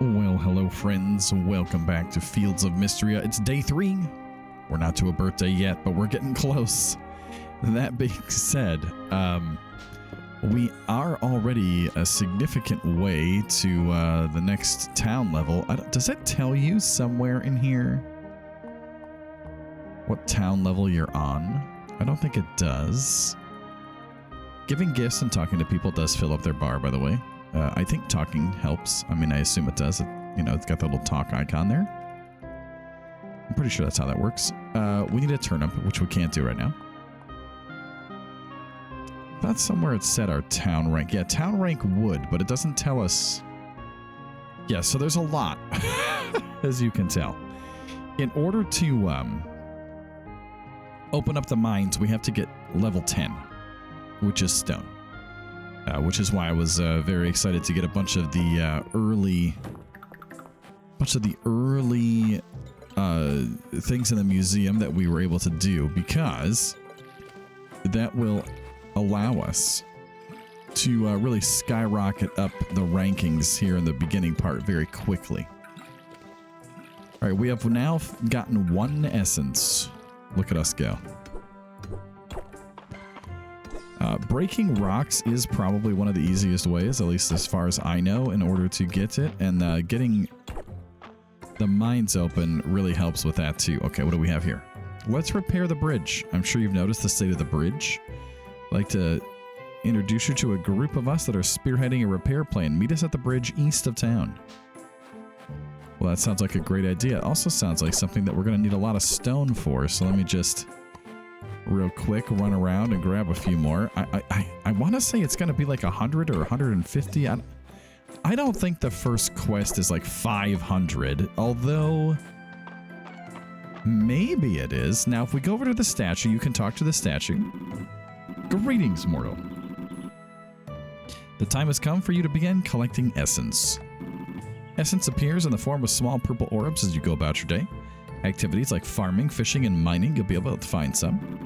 Well, hello friends, welcome back to Fields of Mistria. It's day 3. We're not to a birthday yet, but we're getting close. That being said, we are already a significant way to the next town level. Does that tell you somewhere in here what town level you're on? I don't think it does. Giving gifts and talking to people does fill up their bar, by the way. I think talking helps. I mean, I assume it does. It's got the little talk icon there. I'm pretty sure that's how that works. We need a turnip, which we can't do right now. That's somewhere it said our town rank. Yeah, town rank would, but it doesn't tell us. Yeah, so there's a lot, as you can tell. In order to open up the mines, we have to get level 10, which is stone. Which is why I was very excited to get a bunch of the early things in the museum that we were able to do, because that will allow us to really skyrocket up the rankings here in the beginning part very quickly. All right, we have now gotten 1 essence. Look at us go. Breaking rocks is probably one of the easiest ways, at least as far as I know, in order to get it. And getting the mines open really helps with that too. Okay, what do we have here? Let's repair the bridge. I'm sure you've noticed the state of the bridge. I'd like to introduce you to a group of us that are spearheading a repair plan. Meet us at the bridge east of town. Well, that sounds like a great idea. It also sounds like something that we're going to need a lot of stone for. So let me just real quick run around and grab a few more. I want to say it's going to be like 100 or 150. I don't think the first quest is like 500, although maybe it is. Now, if we go over to the statue, you can talk to the statue. Greetings, mortal. The time has come for you to begin collecting essence. Essence appears in the form of small purple orbs as you go about your day. Activities like farming, fishing, and mining, you'll be able to find some.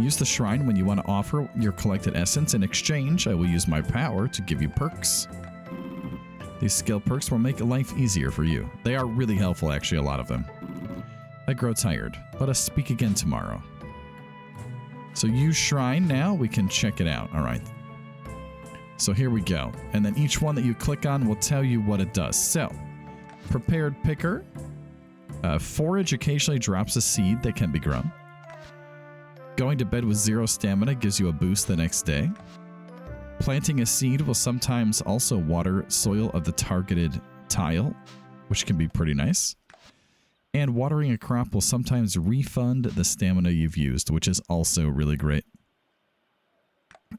Use the shrine when you want to offer your collected essence. In exchange, I will use my power to give you perks. These skill perks will make life easier for you. They are really helpful, actually, a lot of them. I grow tired. Let us speak again tomorrow. So use shrine now. We can check it out. All right. So here we go. And then each one that you click on will tell you what it does. So, prepared picker. Forage occasionally drops a seed that can be grown. Going to bed with 0 stamina gives you a boost the next day. Planting a seed will sometimes also water soil of the targeted tile, which can be pretty nice. And watering a crop will sometimes refund the stamina you've used, which is also really great.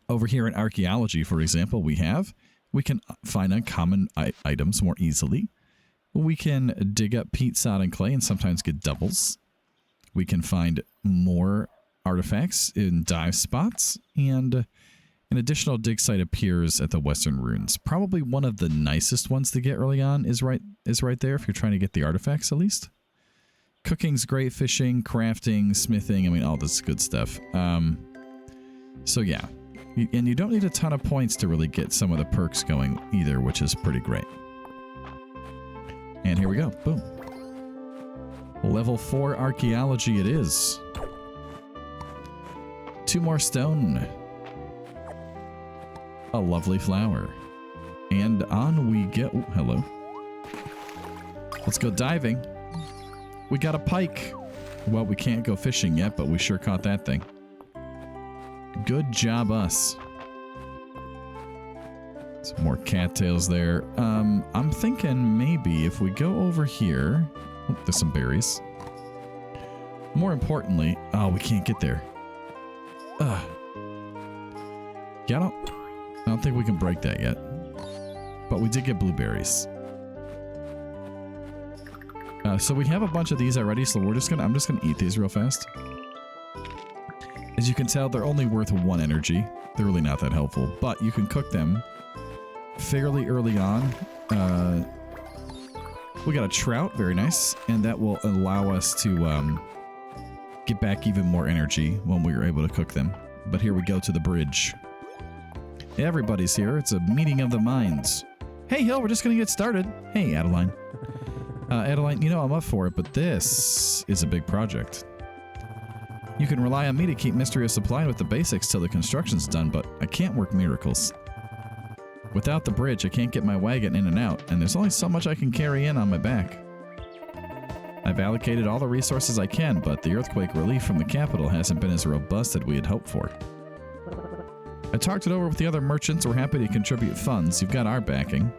Over here in archaeology, for example, we can find uncommon items more easily. We can dig up peat, sod, and clay and sometimes get doubles. We can find more artifacts in dive spots, and an additional dig site appears at the Western Ruins. Probably one of the nicest ones to get early on is right there if you're trying to get the artifacts at least. Cooking's great, fishing, crafting, smithing, I mean all this good stuff. So yeah, and you don't need a ton of points to really get some of the perks going either, which is pretty great. And here we go. Boom. Level 4 archaeology it is. 2 more stone. A lovely flower. And on we go. Ooh, hello. Let's go diving. We got a pike. Well, we can't go fishing yet, but we sure caught that thing. Good job, us. Some more cattails there. I'm thinking maybe if we go over here... Oh, there's some berries. More importantly... Oh, we can't get there. Yeah, I don't think we can break that yet. But we did get blueberries. So we have a bunch of these already, so I'm just gonna eat these real fast. As you can tell, they're only worth 1 energy. They're really not that helpful, but you can cook them fairly early on. We got a trout, very nice, and that will allow us to get back even more energy when we are able to cook them. But here we go to the bridge. Everybody's here. It's a meeting of the minds. Hey, Hill, we're just going to get started. Hey, Adeline. Adeline, you know I'm up for it, but this is a big project. You can rely on me to keep Mistria supplied with the basics till the construction's done, but I can't work miracles. Without the bridge, I can't get my wagon in and out, and there's only so much I can carry in on my back. I've allocated all the resources I can, but the earthquake relief from the capital hasn't been as robust as we had hoped for. I talked it over with the other merchants. We're happy to contribute funds. You've got our backing.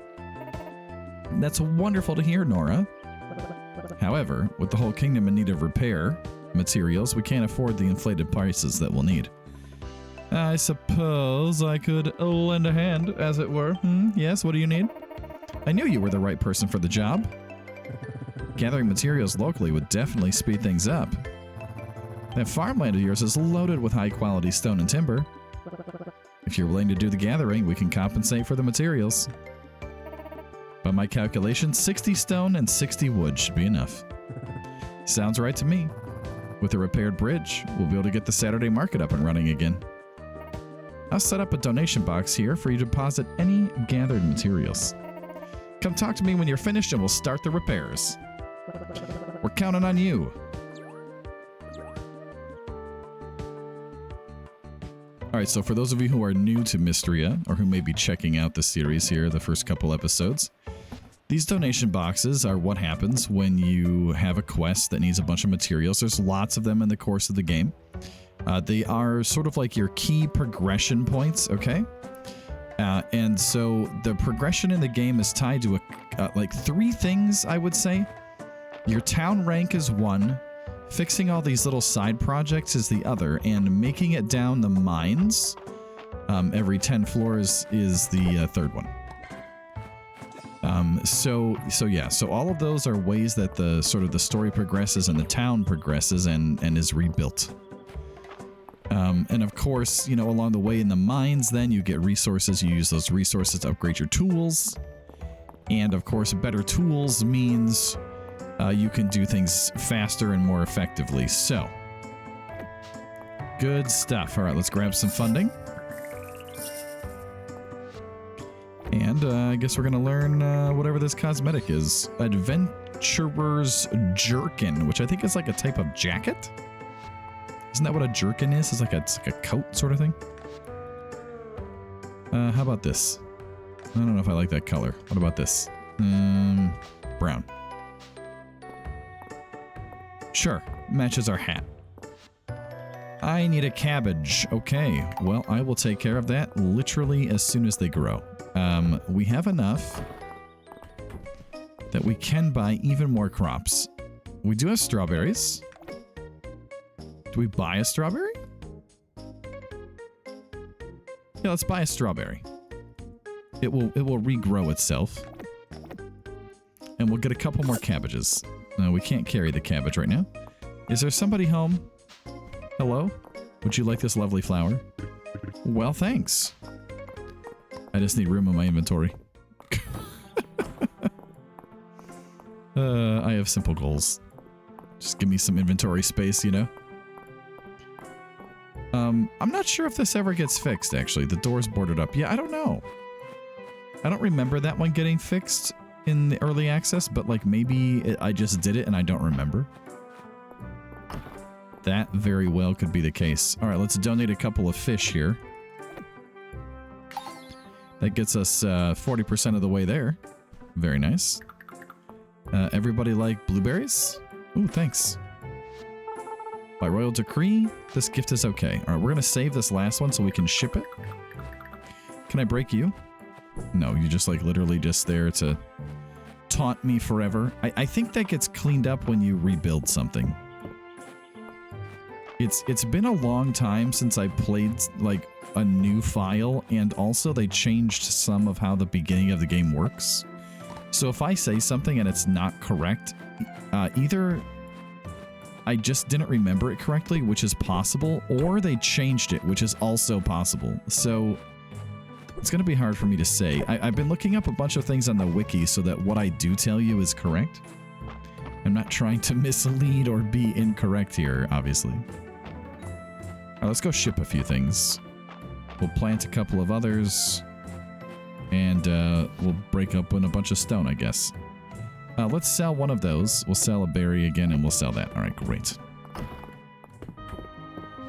That's wonderful to hear, Nora. However, with the whole kingdom in need of repair materials, we can't afford the inflated prices that we'll need. I suppose I could lend a hand, as it were. Yes, what do you need? I knew you were the right person for the job. Gathering materials locally would definitely speed things up. That farmland of yours is loaded with high-quality stone and timber. If you're willing to do the gathering, we can compensate for the materials. By my calculation, 60 stone and 60 wood should be enough. Sounds right to me. With a repaired bridge, we'll be able to get the Saturday market up and running again. I'll set up a donation box here for you to deposit any gathered materials. Come talk to me when you're finished and we'll start the repairs. We're counting on you. Alright, so for those of you who are new to Mistria, or who may be checking out the series here, the first couple episodes, these donation boxes are what happens when you have a quest that needs a bunch of materials. There's lots of them in the course of the game. They are sort of like your key progression points, okay? And so the progression in the game is tied to like 3 things, I would say. Your town rank is 1. Fixing all these little side projects is the other, and making it down the mines every 10 floors is the 3rd one. So all of those are ways that the sort of the story progresses and the town progresses and is rebuilt. And of course, you know, along the way in the mines, then you get resources. You use those resources to upgrade your tools, and of course, better tools means you can do things faster and more effectively. So, good stuff. All right, let's grab some funding. And I guess we're going to learn whatever this cosmetic is. Adventurer's Jerkin, which I think is like a type of jacket. Isn't that what a jerkin is? It's like a coat sort of thing. How about this? I don't know if I like that color. What about this? Brown. Sure, matches our hat. I need a cabbage. Okay, well, I will take care of that literally as soon as they grow. We have enough that we can buy even more crops. We do have strawberries. Do we buy a strawberry? Yeah, let's buy a strawberry. It will regrow itself. And we'll get a couple more cabbages. No, we can't carry the cabbage right now. Is there somebody home? Hello? Would you like this lovely flower? Well, thanks. I just need room in my inventory. I have simple goals. Just give me some inventory space, you know? I'm not sure if this ever gets fixed, actually. The door's boarded up. Yeah, I don't know. I don't remember that one getting fixed in the early access, but like maybe I just did it and I don't remember. That very well could be the case. All right, let's donate a couple of fish here. That gets us 40% of the way there. Very nice. Everybody like blueberries? Ooh, thanks. By royal decree, this gift is okay. All right, we're going to save this last one so we can ship it. Can I break you? No, you just like literally just there to taunt me forever. I think that gets cleaned up when you rebuild something. It's been a long time since I played like a new file, and also they changed some of how the beginning of the game works. So if I say something and it's not correct, either I just didn't remember it correctly, which is possible, or they changed it, which is also possible. So it's going to be hard for me to say. I've been looking up a bunch of things on the wiki so that what I do tell you is correct. I'm not trying to mislead or be incorrect here, obviously. All right, let's go ship a few things. We'll plant a couple of others. And we'll break up in a bunch of stone, I guess. Let's sell one of those. We'll sell a berry again, and we'll sell that. All right, great.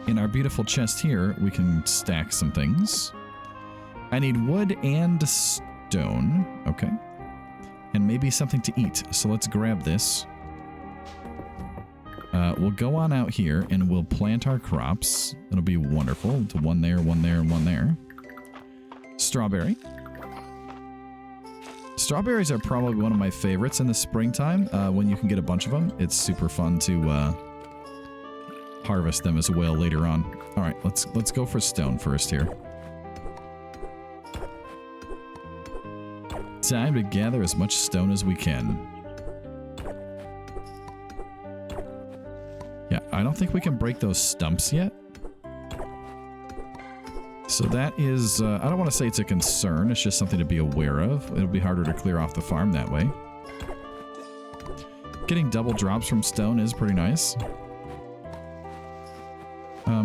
In our beautiful chest here, we can stack some things. I need wood and stone. Okay. And maybe something to eat. So let's grab this. We'll go on out here, and we'll plant our crops. It'll be wonderful. To one there, one there, and one there. Strawberry. Strawberries are probably one of my favorites in the springtime. When you can get a bunch of them, it's super fun to harvest them as well later on. All right, let's go for stone first here. Time to gather as much stone as we can. Yeah, I don't think we can break those stumps yet. So that is, I don't want to say it's a concern, it's just something to be aware of. It'll be harder to clear off the farm that way. Getting double drops from stone is pretty nice.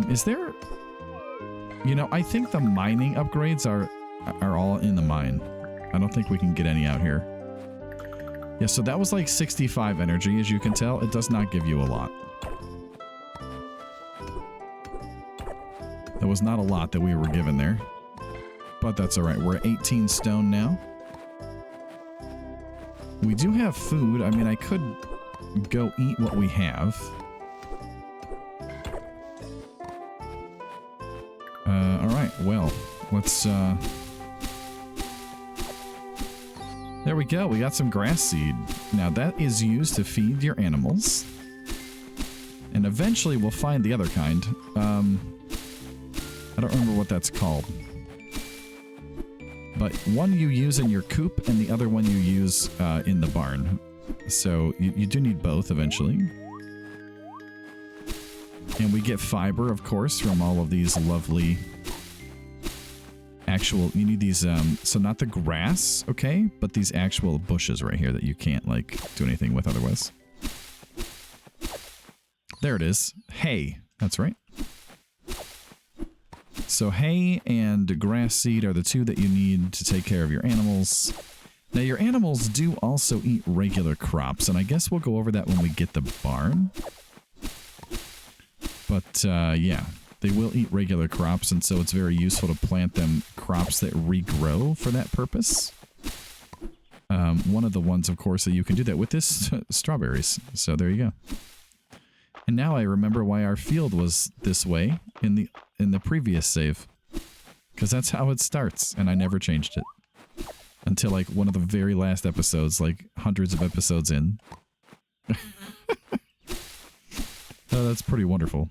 Is there... You know, I think the mining upgrades are all in the mine. I don't think we can get any out here. Yeah, so that was like 65 energy, as you can tell. It does not give you a lot. There was not a lot that we were given there. But that's alright. We're at 18 stone now. We do have food. I mean, I could go eat what we have. Alright, well, let's... There we go. We got some grass seed. Now, that is used to feed your animals. And eventually we'll find the other kind. I don't remember what that's called. But one you use in your coop and the other one you use in the barn. So you do need both eventually. And we get fiber, of course, from all of these lovely actual... You need these, so not the grass, okay? But these actual bushes right here that you can't, like, do anything with otherwise. There it is. Hay. That's right. So hay and grass seed are the two that you need to take care of your animals. Now your animals do also eat regular crops, and I guess we'll go over that when we get the barn. But yeah, they will eat regular crops, and so it's very useful to plant them crops that regrow for that purpose. One of the ones, of course, that you can do that with is strawberries. So there you go. And now I remember why our field was this way in the previous save. Because that's how it starts, and I never changed it. Until, like, one of the very last episodes, like, hundreds of episodes in. Oh, that's pretty wonderful.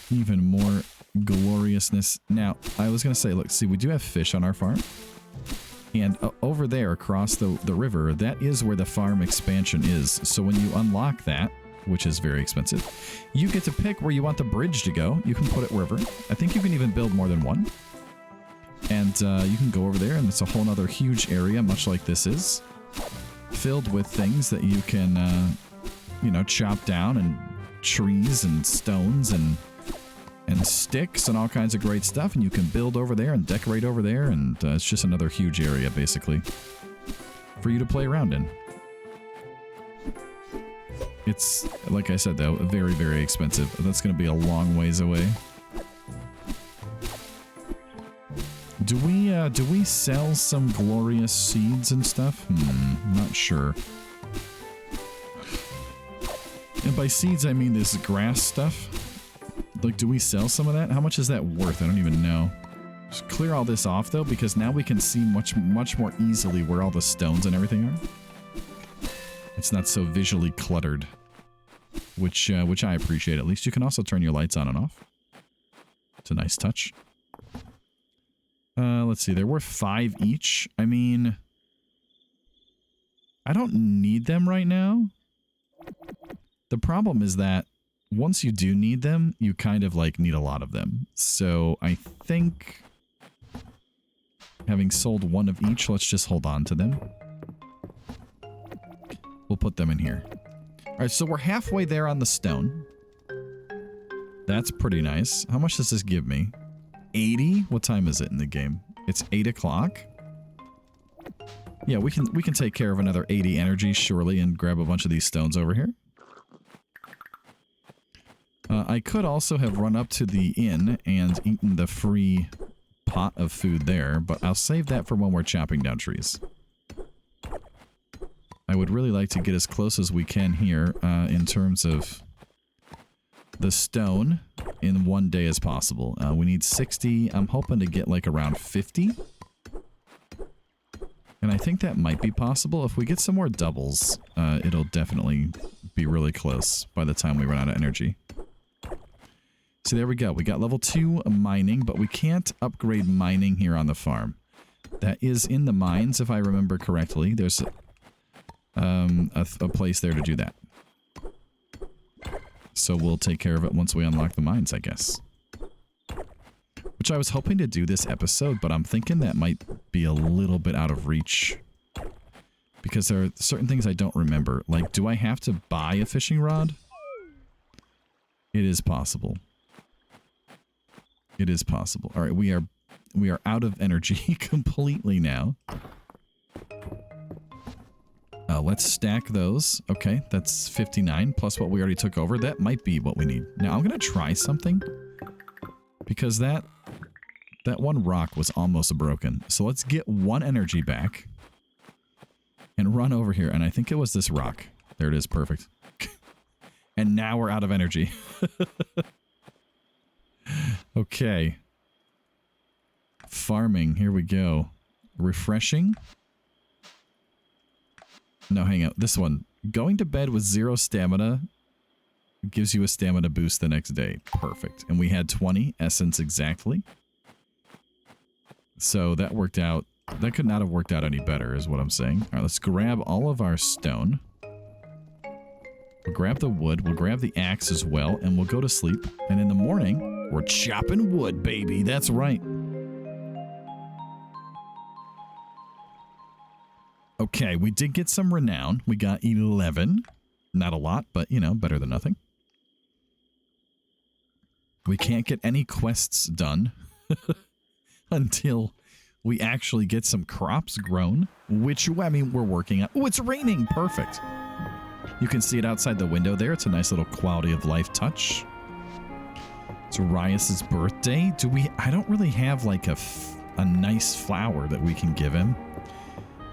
Even more gloriousness. Now, I was going to say, look, see, we do have fish on our farm. And over there, across the river, that is where the farm expansion is. So when you unlock that, which is very expensive, you get to pick where you want the bridge to go. You can put it wherever. I think you can even build more than one. And you can go over there, and it's a whole other huge area, much like this is, filled with things that you can, you know, chop down, and trees and stones and sticks and all kinds of great stuff, and you can build over there and decorate over there, and it's just another huge area, basically, for you to play around in. It's, like I said, though, very, very expensive. That's going to be a long ways away. Do we sell some glorious seeds and stuff? Not sure. And by seeds, I mean this grass stuff. Like, do we sell some of that? How much is that worth? I don't even know. Just clear all this off, though, because now we can see much more easily where all the stones and everything are. It's not so visually cluttered, which I appreciate. At least you can also turn your lights on and off. It's a nice touch. Let's see. They're worth 5 each. I mean, I don't need them right now. The problem is that once you do need them, you kind of like need a lot of them. So I think having sold one of each, let's just hold on to them. We'll put them in here. All right, so we're halfway there on the stone. That's pretty nice. How much does this give me? 80? What time is it in the game? It's 8 o'clock. Yeah, we can take care of another 80 energy, surely, and grab a bunch of these stones over here. I could also have run up to the inn and eaten the free pot of food there, but I'll save that for when we're chopping down trees. I would really like to get as close as we can here in terms of the stone in one day as possible. We need 60. I'm hoping to get like around 50. And I think that might be possible. If we get some more doubles, it'll definitely be really close by the time we run out of energy. So there we go. We got level 2 mining, but we can't upgrade mining here on the farm. That is in the mines, if I remember correctly. There's a place there to do that. So we'll take care of it once we unlock the mines, I guess. Which I was hoping to do this episode, but I'm thinking that might be a little bit out of reach. Because there are certain things I don't remember. Like, do I have to buy a fishing rod? It is possible. It is possible. All right, we are out of energy completely now. Let's stack those. Okay, that's 59 plus what we already took over. That might be what we need. Now, I'm going to try something. Because that one rock was almost broken. So let's get 1 energy back. And run over here. And I think it was this rock. There it is. Perfect. And now we're out of energy. Okay. Farming. Here we go. Refreshing. No, hang out. This one. Going to bed with 0 stamina gives you a stamina boost the next day. Perfect. And we had 20 essence exactly. So that worked out. That could not have worked out any better is what I'm saying. All right, let's grab all of our stone. We'll grab the wood. We'll grab the axe as well. And we'll go to sleep. And in the morning, we're chopping wood, baby. That's right. Okay, we did get some renown. We got 11. Not a lot, but, you know, better than nothing. We can't get any quests done until we actually get some crops grown, which, I mean, we're working on. Oh, it's raining. Perfect. You can see it outside the window there. It's a nice little quality of life touch. It's Rias's birthday. I don't really have like a nice flower that we can give him.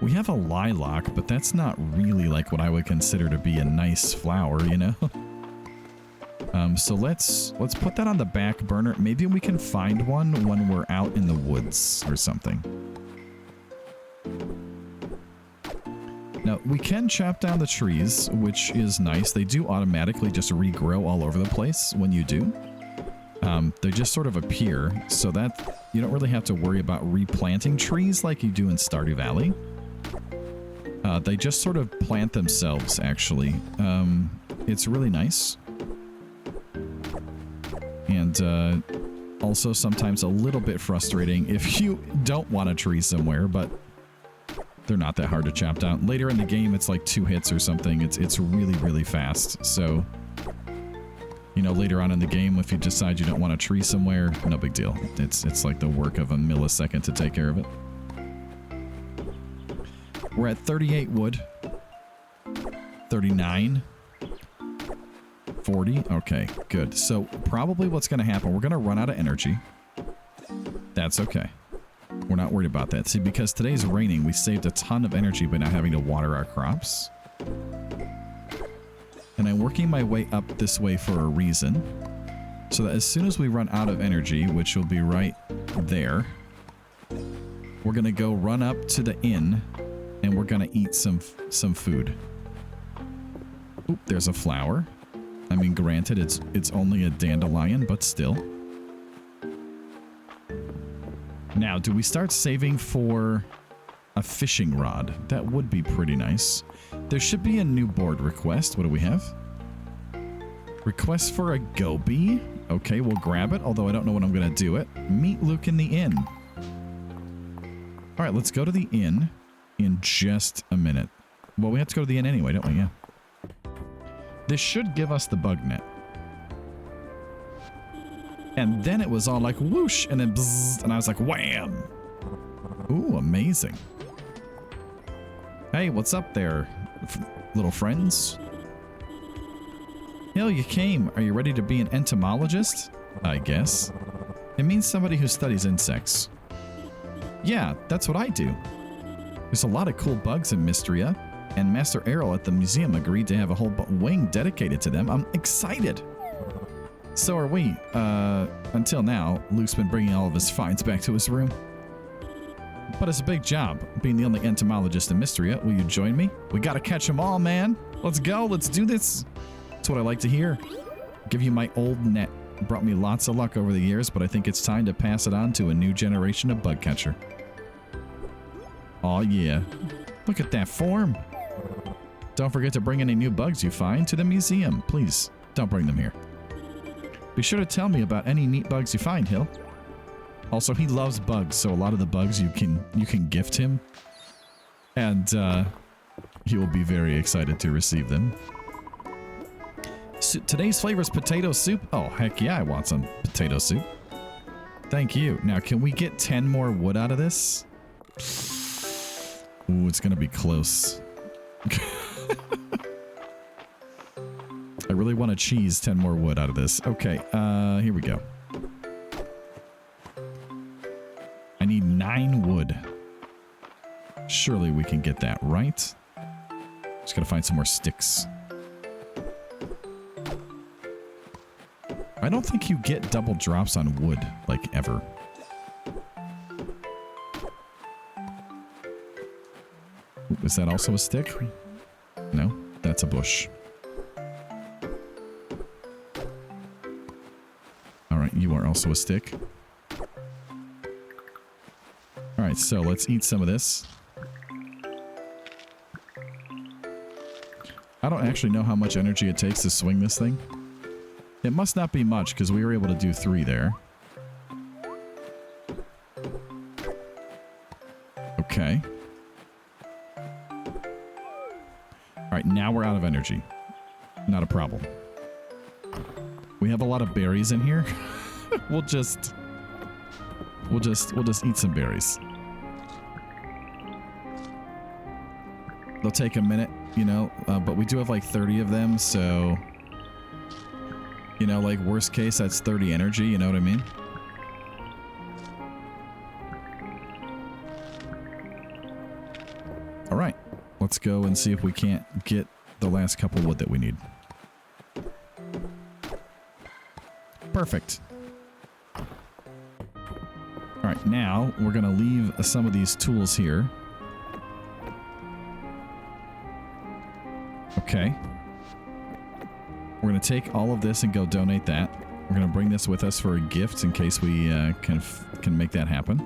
We have a lilac, but that's not really like what I would consider to be a nice flower, you know? So let's put that on the back burner. Maybe we can find one when we're out in the woods or something. Now, we can chop down the trees, which is nice. They do automatically just regrow all over the place when you do. They just sort of appear, so that you don't really have to worry about replanting trees like you do in Stardew Valley. They just sort of plant themselves, actually. It's really nice. And also sometimes a little bit frustrating if you don't want a tree somewhere, but they're not that hard to chop down. Later in the game, it's like 2 hits or something. It's really, really fast. So, you know, later on in the game, if you decide you don't want a tree somewhere, no big deal. It's like the work of a millisecond to take care of it. We're at 38 wood. 39. 40. Okay, good. So probably what's going to happen, we're going to run out of energy. That's okay. We're not worried about that. See, because today's raining, we saved a ton of energy by not having to water our crops. And I'm working my way up this way for a reason. So that as soon as we run out of energy, which will be right there, we're going to go run up to the inn and we're going to eat some food. Oop, there's a flower. I mean, granted, it's only a dandelion, but still. Now, do we start saving for a fishing rod? That would be pretty nice. There should be a new board request. What do we have? Request for a goby. Okay, we'll grab it, although I don't know when I'm going to do it. Meet Luke in the inn. All right, let's go to the inn in just a minute. Well, we have to go to the inn anyway, don't we? Yeah. This should give us the bug net. And then it was all like whoosh, and then bzzz, and I was like, wham! Ooh, amazing. Hey, what's up there, little friends? Hill, you came. Are you ready to be an entomologist? I guess. It means somebody who studies insects. Yeah, that's what I do. There's a lot of cool bugs in Mistria, and Master Errol at the museum agreed to have a whole wing dedicated to them. I'm excited. So are we. Until now, Luke's been bringing all of his finds back to his room. But it's a big job, being the only entomologist in Mistria. Will you join me? We gotta catch them all, man. Let's go. Let's do this. That's what I like to hear. I'll give you my old net. It brought me lots of luck over the years, but I think it's time to pass it on to a new generation of bug catcher. Aw, yeah. Look at that form. Don't forget to bring any new bugs you find to the museum. Please, don't bring them here. Be sure to tell me about any neat bugs you find, Hill. Also, he loves bugs, so a lot of the bugs you can gift him. And he will be very excited to receive them. So today's flavor is potato soup. Oh, heck yeah, I want some potato soup. Thank you. Now, can we get 10 more wood out of this? Ooh, it's going to be close. I really want to cheese 10 more wood out of this. Okay, here we go. I need 9 wood. Surely we can get that, right? Just gotta find some more sticks. I don't think you get double drops on wood, like, ever. Is that also a stick? No, that's a bush. Alright, you are also a stick. Alright, so let's eat some of this. I don't actually know how much energy it takes to swing this thing. It must not be much, because we were able to do 3 there. Okay. Alright, now we're out of energy. Not a problem. We have a lot of berries in here. We'll just eat some berries. They'll take a minute, you know, but we do have like 30 of them, so, you know, like worst case, that's 30 energy, you know what I mean? All right, let's go and see if we can't get the last couple wood that we need. Perfect. All right, now we're gonna leave some of these tools here. Okay. We're going to take all of this and go donate that. We're going to bring this with us for a gift in case we can make that happen.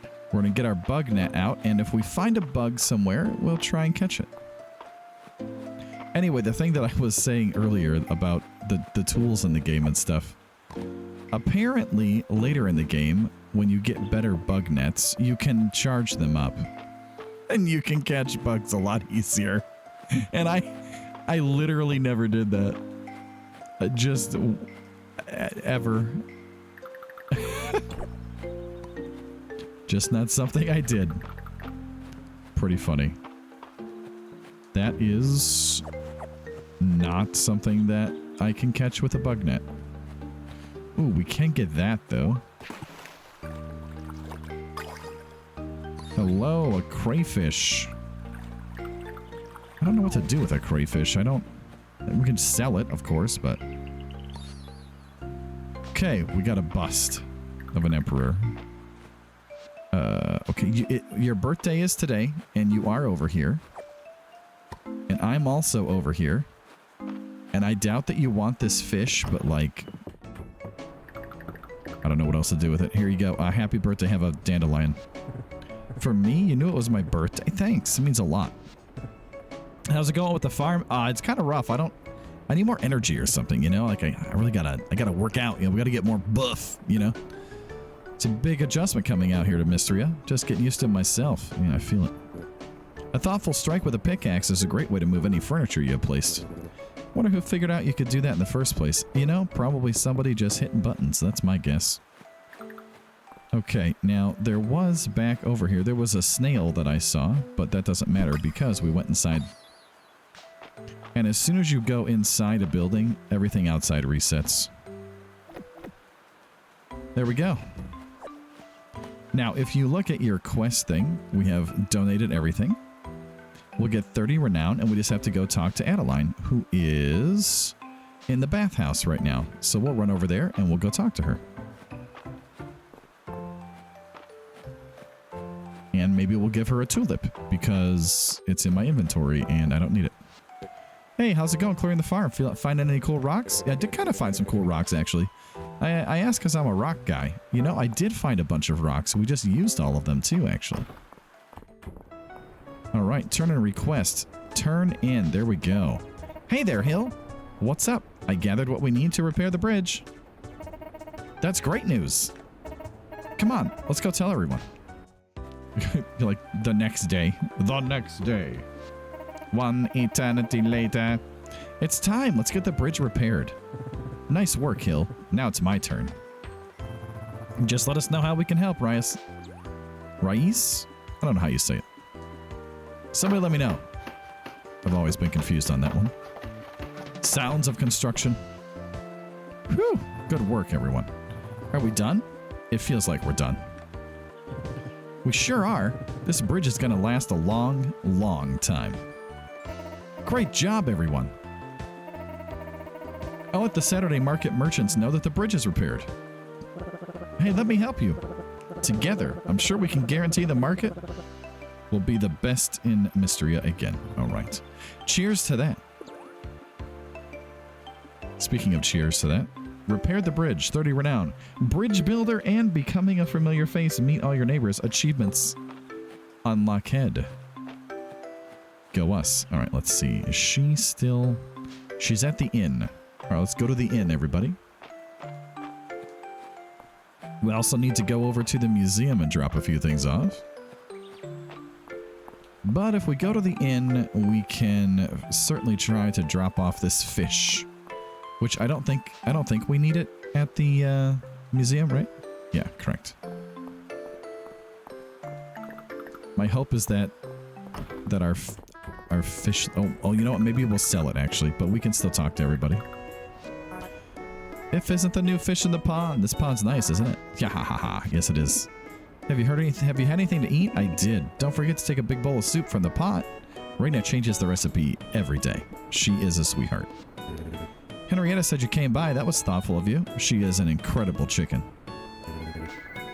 We're going to get our bug net out, and if we find a bug somewhere, we'll try and catch it. Anyway, the thing that I was saying earlier about the tools in the game and stuff. Apparently, later in the game, when you get better bug nets, you can charge them up. And you can catch bugs a lot easier. And I literally never did that. Just ever. Just not something I did. Pretty funny. That is not something that I can catch with a bug net. Ooh, we can get that though. Hello, a crayfish. I don't know what to do with a crayfish. We can sell it, of course, but... Okay, we got a bust of an emperor. Okay, your birthday is today, and you are over here. And I'm also over here. And I doubt that you want this fish, but like... I don't know what else to do with it. Here you go. Happy birthday, have a dandelion. For me, you knew it was my birthday. Thanks, it means a lot. How's it going with the farm? It's kind of rough. I need more energy or something, you know? Like, I really gotta work out. You know, we gotta get more buff, you know? It's a big adjustment coming out here to Mistria. Just getting used to it myself. Yeah, I feel it. A thoughtful strike with a pickaxe is a great way to move any furniture you have placed. Wonder who figured out you could do that in the first place. You know, probably somebody just hitting buttons. That's my guess. Okay, now there was back over here, there was a snail that I saw, but that doesn't matter because we went inside. And as soon as you go inside a building, everything outside resets. There we go. Now, if you look at your quest thing, we have donated everything. We'll get 30 renown, and we just have to go talk to Adeline, who is in the bathhouse right now. So we'll run over there, and we'll go talk to her. And maybe we'll give her a tulip, because it's in my inventory, and I don't need it. Hey, how's it going clearing the farm? Finding any cool rocks? Yeah, I did kind of find some cool rocks, actually. I asked because I'm a rock guy. You know, I did find a bunch of rocks. We just used all of them, too, actually. All right, turn in request. Turn in. There we go. Hey there, Hill. What's up? I gathered what we need to repair the bridge. That's great news. Come on, let's go tell everyone. Like, the next day. The next day. One eternity later. It's time. Let's get the bridge repaired. Nice work, Hill. Now it's my turn. Just let us know how we can help, Reyes. Reyes? I don't know how you say it. Somebody let me know. I've always been confused on that one. Sounds of construction. Whew. Good work, everyone. Are we done? It feels like we're done. We sure are. This bridge is going to last a long, long time. Great job, everyone. I'll let the Saturday market merchants know that the bridge is repaired. Hey, let me help you. Together, I'm sure we can guarantee the market will be the best in Mistria again. All right. Cheers to that. Speaking of cheers to that, repaired the bridge, 30 renown. Bridge builder and becoming a familiar face. Meet all your neighbors. Achievements. Unlock head. Go us. All right, let's see. Is she still... She's at the inn. All right, let's go to the inn, everybody. We also need to go over to the museum and drop a few things off. But if we go to the inn, we can certainly try to drop off this fish, which I don't think we need it at the museum, right? Yeah, correct. My hope is that our fish. Oh, you know what? Maybe we'll sell it actually, but we can still talk to everybody. If isn't the new fish in the pond. This pond's nice, isn't it? Yeah, ha ha ha. Yes, it is. Have you had anything to eat? I did. Don't forget to take a big bowl of soup from the pot. Raina changes the recipe every day. She is a sweetheart. Henrietta said you came by. That was thoughtful of you. She is an incredible chicken.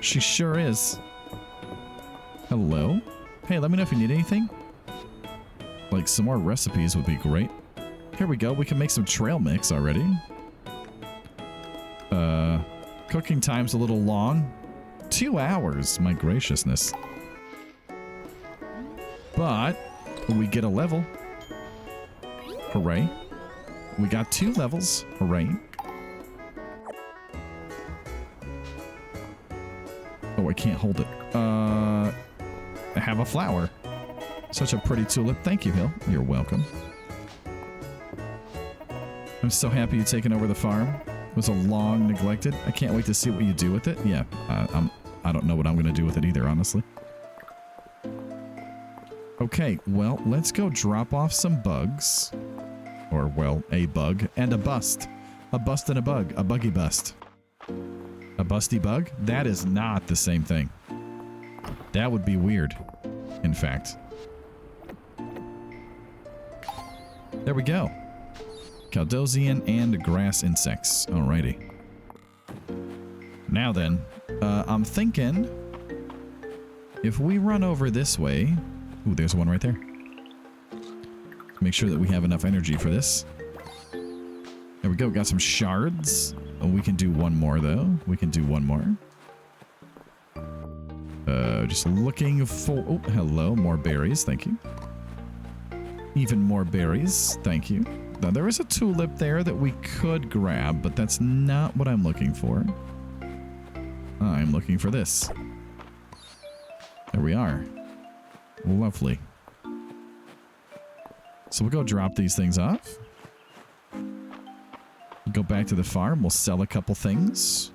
She sure is. Hello? Hey, let me know if you need anything. Like, some more recipes would be great. Here we go. We can make some trail mix already. Cooking time's a little long. 2 hours. My graciousness. But we get a level. Hooray. We got 2 levels. Hooray. Oh, I can't hold it. I have a flower. Such a pretty tulip. Thank you, Hill. You're welcome. I'm so happy you've taken over the farm. It was a long neglected. I can't wait to see what you do with it. Yeah, I don't know what I'm going to do with it either, honestly. Okay, well, let's go drop off some bugs. Or, well, a bug and a bust. A bust and a bug. A buggy bust. A busty bug? That is not the same thing. That would be weird, in fact. There we go. Caldosian and grass insects. Alrighty. Now then, I'm thinking if we run over this way... Ooh, there's one right there. Make sure that we have enough energy for this. There we go. Got some shards. Oh, we can do one more, though. We can do one more. Just looking for... Oh, hello. More berries. Thank you. Even more berries. Thank you. Now, there is a tulip there that we could grab, but that's not what I'm looking for. I'm looking for this. There we are. Lovely. So we'll go drop these things off. Go back to the farm. We'll sell a couple things.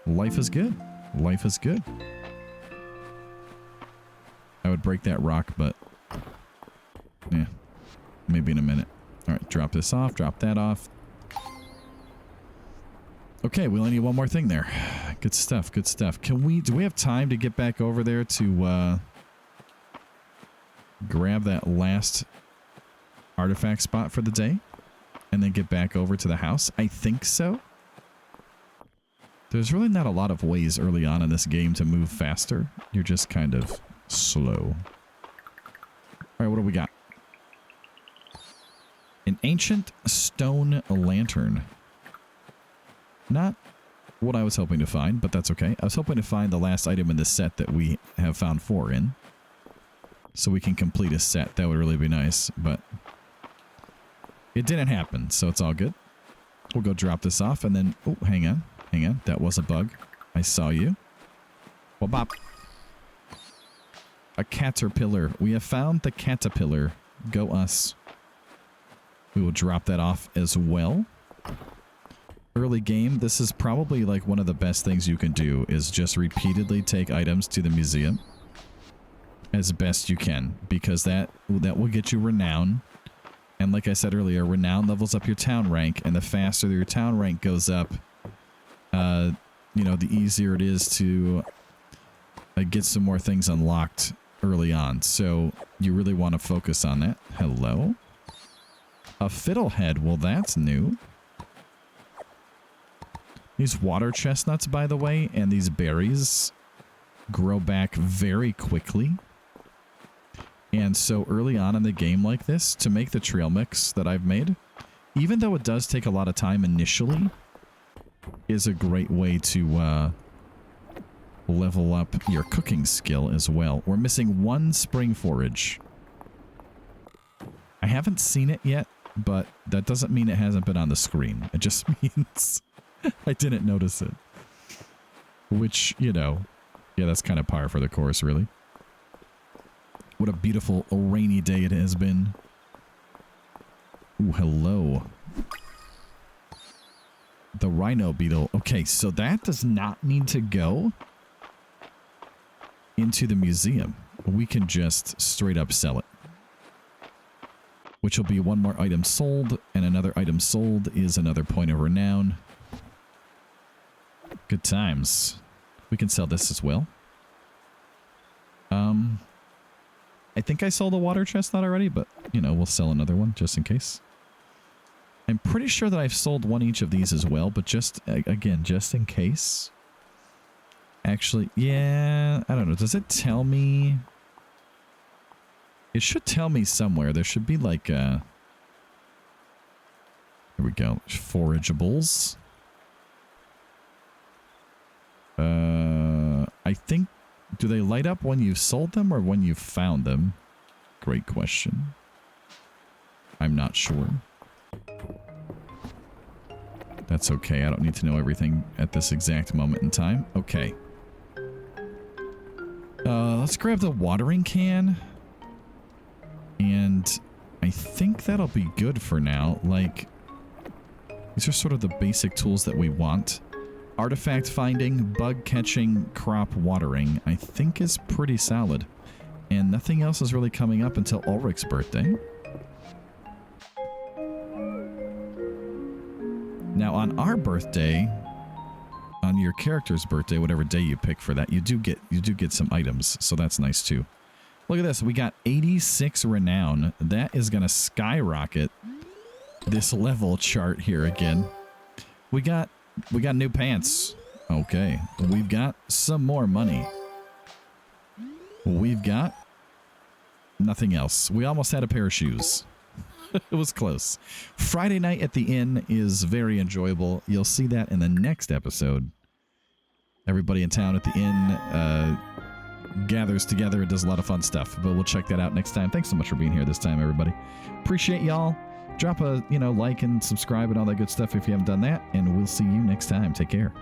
Life is good. Life is good. I would break that rock, but yeah, maybe in a minute. All right, drop this off. Drop that off. Okay, we only need one more thing there. Good stuff. Good stuff. Do we have time to get back over there to grab that last artifact spot for the day and then get back over to the house? I think so. There's really not a lot of ways early on in this game to move faster. You're just kind of slow. All right, what do we got? An ancient stone lantern. Not what I was hoping to find, but that's okay. I was hoping to find the last item in the set that we have found 4 in. So we can complete a set. That would really be nice, but it didn't happen, so it's all good. We'll go drop this off and then... Oh, hang on. Hang on. That was a bug. I saw you. Well, bop. A caterpillar. We have found the caterpillar. Go us. We will drop that off as well. Early game, this is probably like one of the best things you can do is just repeatedly take items to the museum as best you can, because that will get you renown. And like I said earlier, renown levels up your town rank, and the faster your town rank goes up, you know, the easier it is to get some more things unlocked early on. So you really want to focus on that. Hello? A fiddlehead. Well, that's new. These water chestnuts, by the way, and these berries grow back very quickly. And so early on in the game like this, to make the trail mix that I've made, even though it does take a lot of time initially, is a great way to level up your cooking skill as well. We're missing 1 spring forage. I haven't seen it yet, but that doesn't mean it hasn't been on the screen. It just means I didn't notice it. Which, you know, yeah, that's kind of par for the course, really. What a beautiful rainy day it has been. Ooh, hello. The rhino beetle. Okay, so that does not need to go into the museum. We can just straight up sell it. Which will be 1 more item sold, and another item sold is another point of renown. Good times. We can sell this as well. I think I sold a water chestnut already, but, you know, we'll sell another one just in case. I'm pretty sure that I've sold 1 each of these as well, but just, again, just in case. Actually, yeah, I don't know. Does it tell me? It should tell me somewhere. There should be like a... Here we go. Forageables. I think... Do they light up when you've sold them or when you've found them? Great question. I'm not sure. That's okay. I don't need to know everything at this exact moment in time. Okay. Let's grab the watering can. And I think that'll be good for now. Like, these are sort of the basic tools that we want. Artifact finding, bug catching, crop watering, I think is pretty solid. And nothing else is really coming up until Ulrich's birthday. Now on our birthday, on your character's birthday, whatever day you pick for that, you do get some items, so that's nice too. Look at this, we got 86 renown. That is gonna skyrocket this level chart here again. We got new pants. Okay. We've got some more money. We've got nothing else. We almost had a pair of shoes. It was close. Friday night at the inn is very enjoyable. You'll see that in the next episode. Everybody in town at the inn gathers together and does a lot of fun stuff. But we'll check that out next time. Thanks so much for being here this time, everybody. Appreciate y'all. Drop a, like and subscribe and all that good stuff if you haven't done that. And we'll see you next time. Take care.